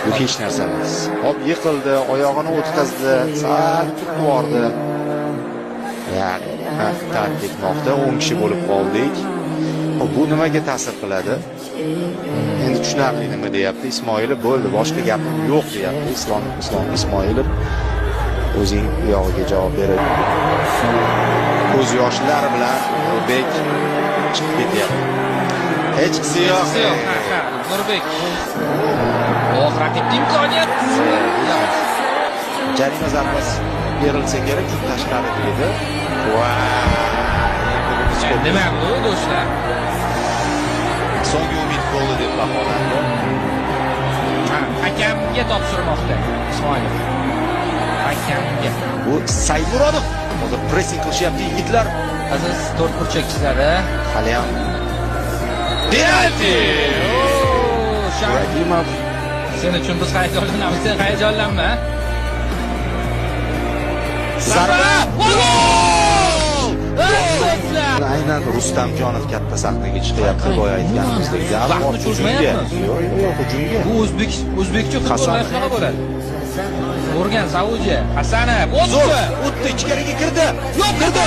Bu hech narsa emas. Hop yiqildi, oyog'ini o'tkazdi, sal turib bordi. Ya'ni ta'kid etmoqda 10 kishi bo'lib qoldik. Bu nimaga ta'sir qiladi? Endi tushunarli nima deyapti? Ismoilov bo'ldi, boshqa gapim yo'q deyapti. Islom Ismoilov o'zing uyog'iga javob beradi. Ko'z yoshlari bilan Nurbek chiqib ketyapti. Hech qisi yo'q. Nurbek. Oh, raqibning imkoniyat. Jarima zarbasi berilsa kerak, tashqari edi. Nima bu do'stlar? So'nggi umid bo'ldi deb baholandi. Hakamga topshirmoqda Ismoilov. Hakamga. Bu Saymurodov. Hozir pressing qilishyapti yigitlar. Aziz to'rt burchak chizadi. Hali ham penalti. Shakimov. Sen uchun biz hayajonlanamiz, sen hayajonlanma. Zarba! Gol! Aynan Rustamjonov katta sahnaga chiqyapti, boya aytganimizdek. Vaqtni cho'zmayapmiz. Yo'q, hujumga. Bu o'zbekcha futbol qanaqa bo'ladi? O'rgan Saudiya. Hasanov o'tdi, ichkariga kirdi. Yo'q, kirdi.